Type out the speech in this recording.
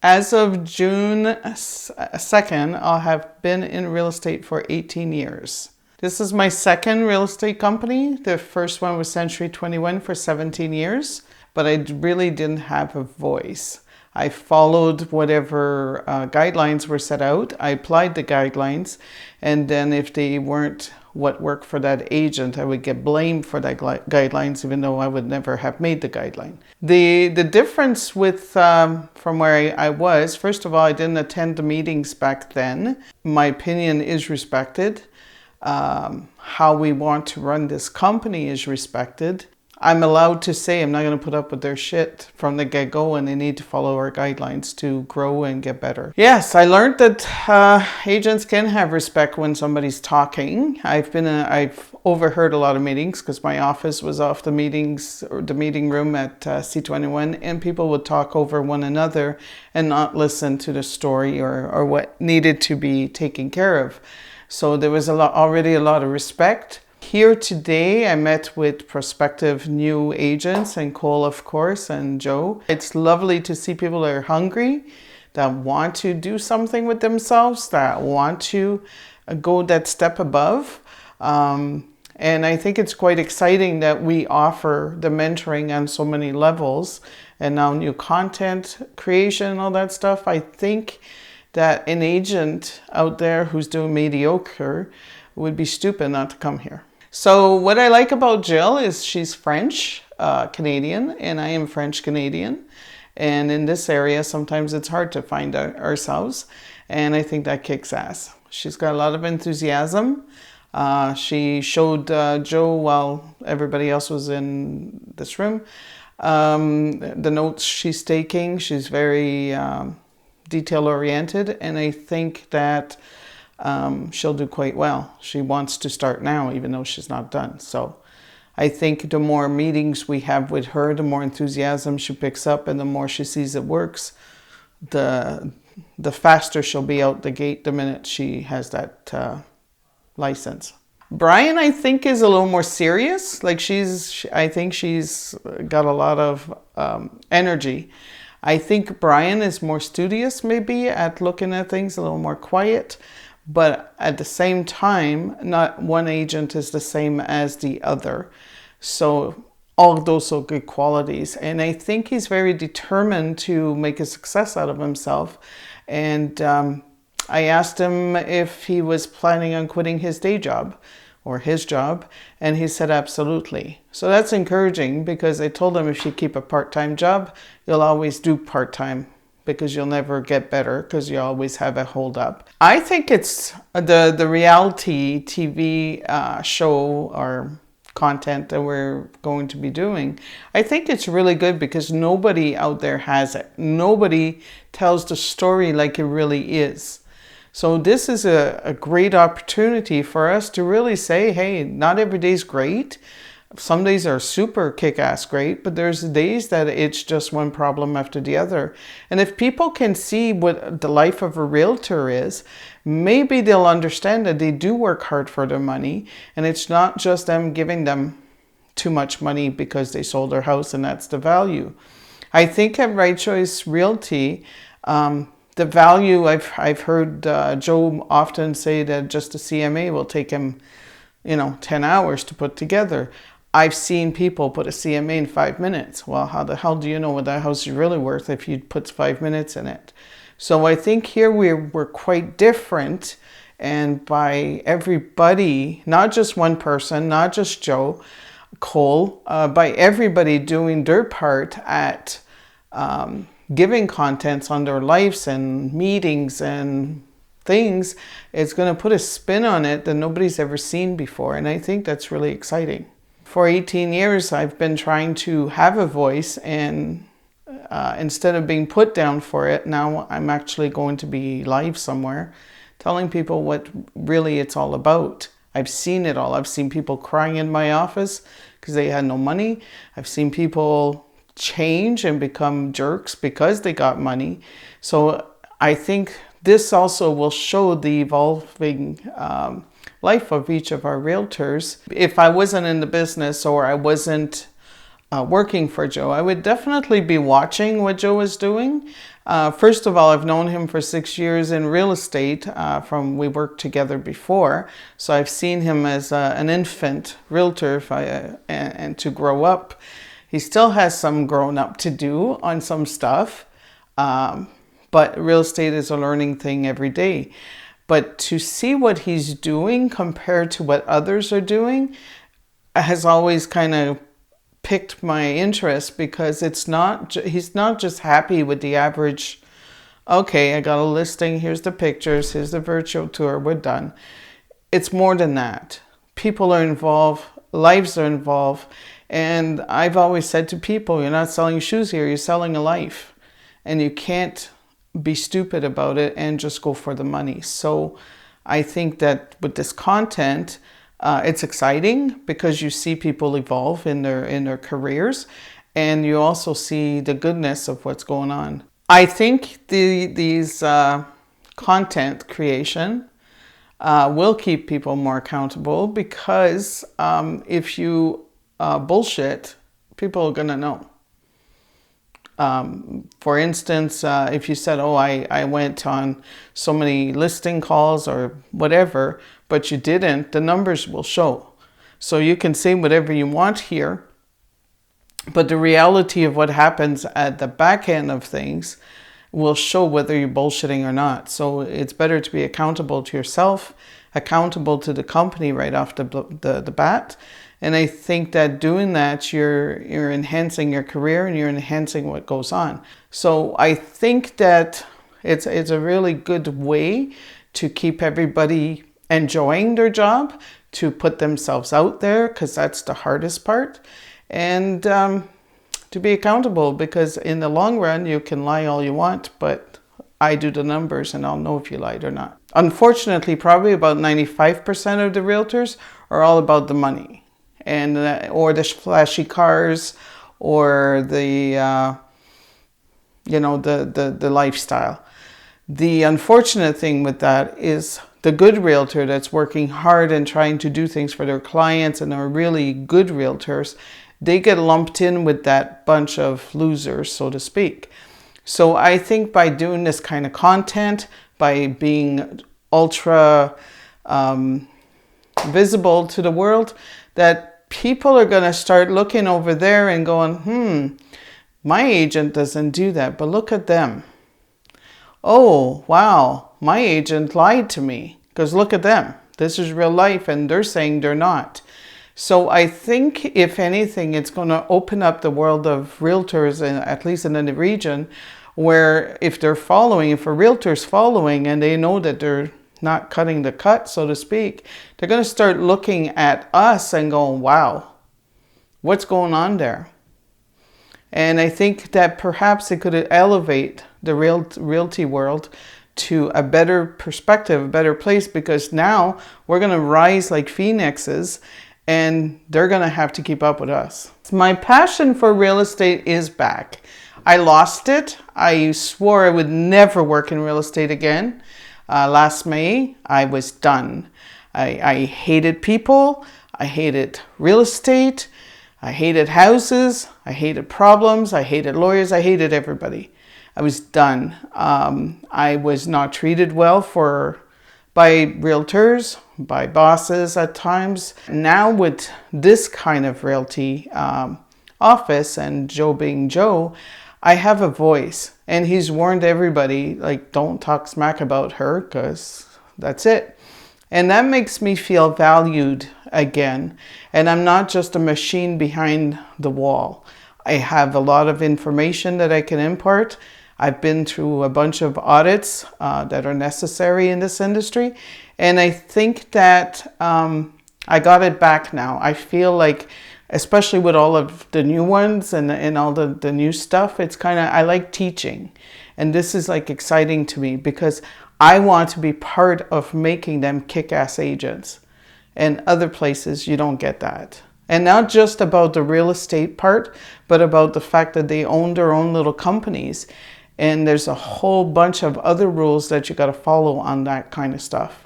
As of June 2nd, I'll have been in real estate for 18 years. This is my second real estate company. The first one was Century 21 for 17 years, but I really didn't have a voice. I followed whatever guidelines were set out. I applied the guidelines, and then if they weren't what worked for that agent, I would get blamed for that guidelines, even though I would never have made the guideline. The difference with from where I was, first of all, I didn't attend the meetings back then. My opinion is respected. How we want to run this company is respected. I'm allowed to say I'm not going to put up with their shit from the get-go, and they need to follow our guidelines to grow and get better. Yes, I learned that agents can have respect when somebody's talking. I've overheard a lot of meetings because my office was off the meetings or the meeting room at C21, and people would talk over one another and not listen to the story or what needed to be taken care of. So there was already a lot of respect. Here today, I met with prospective new agents, and Cole, of course, and Joe. It's lovely to see people that are hungry, that want to do something with themselves, that want to go that step above. And I think it's quite exciting that we offer the mentoring on so many levels, and now new content creation and all that stuff. I think that an agent out there who's doing mediocre would be stupid not to come here. So what I like about Jill is she's French Canadian, and I am French Canadian. And in this area, sometimes it's hard to find ourselves. And I think that kicks ass. She's got a lot of enthusiasm. She showed Joe while everybody else was in this room the notes she's taking. She's very detail oriented, and I think that she'll do quite well. She wants to start now, even though she's not done. So I think the more meetings we have with her, the more enthusiasm she picks up, and the more she sees it works, the faster she'll be out the gate the minute she has that license. Brian, I think, is a little more serious. Like I think she's got a lot of energy. I think Brian is more studious maybe at looking at things, a little more quiet. But at the same time, not one agent is the same as the other. So all of those are good qualities. And I think he's very determined to make a success out of himself. And I asked him if he was planning on quitting his day job or his job. And he said, absolutely. So that's encouraging, because I told him if you keep a part-time job, you'll always do part-time, because you'll never get better, because you always have a hold up. I think it's the ReALity TV show or content that we're going to be doing. I think it's really good because nobody out there has it. Nobody tells the story like it really is. So this is a great opportunity for us to really say, hey, not every day's great. Some days are super kick-ass great, but there's days that it's just one problem after the other. And if people can see what the life of a realtor is, maybe they'll understand that they do work hard for their money, and it's not just them giving them too much money because they sold their house and that's the value. I think at RightChoice Realty, the value, I've heard Joe often say that just a CMA will take him 10 hours to put together. I've seen people put a CMA in 5 minutes. Well, how the hell do you know what that house is really worth if you put 5 minutes in it? So I think here we're quite different, and by everybody, not just one person, not just Joe, Cole, by everybody doing their part at giving contents on their lives and meetings and things, it's going to put a spin on it that nobody's ever seen before. And I think that's really exciting. For 18 years, I've been trying to have a voice, and instead of being put down for it, now I'm actually going to be live somewhere telling people what really it's all about. I've seen it all. I've seen people crying in my office because they had no money. I've seen people change and become jerks because they got money. So I think this also will show the evolving life of each of our realtors. If I wasn't in the business or I wasn't working for Joe, I would definitely be watching what Joe is doing. First of all, I've known him for 6 years in real estate. We worked together before, so I've seen him as an infant realtor and to grow up. He still has some growing up to do on some stuff, but real estate is a learning thing every day. But to see what he's doing compared to what others are doing has always kind of piqued my interest, because he's not just happy with the average, okay, I got a listing, here's the pictures, here's the virtual tour, we're done. It's more than that. People are involved, lives are involved, and I've always said to people, you're not selling shoes here, you're selling a life, and you can't be stupid about it and just go for the money. So I think that with this content, it's exciting because you see people evolve in their careers, and you also see the goodness of what's going on. I think these content creation will keep people more accountable, because if you bullshit, people are gonna know. For instance, if you said, oh, I went on so many listing calls or whatever, but you didn't, the numbers will show. So you can say whatever you want here, but the reality of what happens at the back end of things will show whether you're bullshitting or not. So it's better to be accountable to yourself, accountable to the company right off the bat. And I think that doing that, you're enhancing your career and you're enhancing what goes on. So I think that it's a really good way to keep everybody enjoying their job, to put themselves out there, because that's the hardest part, and to be accountable, because in the long run, you can lie all you want, but I do the numbers and I'll know if you lied or not. Unfortunately, probably about 95% of the realtors are all about the money, and or the flashy cars, or the the lifestyle. The unfortunate thing with that is the good realtor that's working hard and trying to do things for their clients and are really good realtors, they get lumped in with that bunch of losers, so to speak. So I think by doing this kind of content, by being ultra visible to the world, that people are going to start looking over there and going, my agent doesn't do that, but look at them. Oh, wow, my agent lied to me, because look at them. This is real life, and they're saying they're not. So I think, if anything, it's going to open up the world of realtors, at least in the region, where if a realtor's following and they know that they're not cutting the cut, so to speak, they're going to start looking at us and going, wow, what's going on there? And I think that perhaps it could elevate the realty world to a better perspective, a better place, because now we're going to rise like phoenixes and they're going to have to keep up with us. My passion for real estate is back. I lost it. I swore I would never work in real estate again. Last May, I was done. I hated people. I hated real estate. I hated houses. I hated problems. I hated lawyers. I hated everybody. I was done. I was not treated well by realtors, by bosses at times. Now with this kind of realty office, and Joe being Joe, I have a voice, and he's warned everybody, like, don't talk smack about her, because that's it. And that makes me feel valued again. And I'm not just a machine behind the wall. I have a lot of information that I can impart. I've been through a bunch of audits that are necessary in this industry. And I think that I got it back now. I feel like, especially with all of the new ones and all the new stuff, it's kind of, I like teaching. And this is like exciting to me, because I want to be part of making them kick-ass agents. And other places, you don't get that. And not just about the real estate part, but about the fact that they own their own little companies. And there's a whole bunch of other rules that you got to follow on that kind of stuff.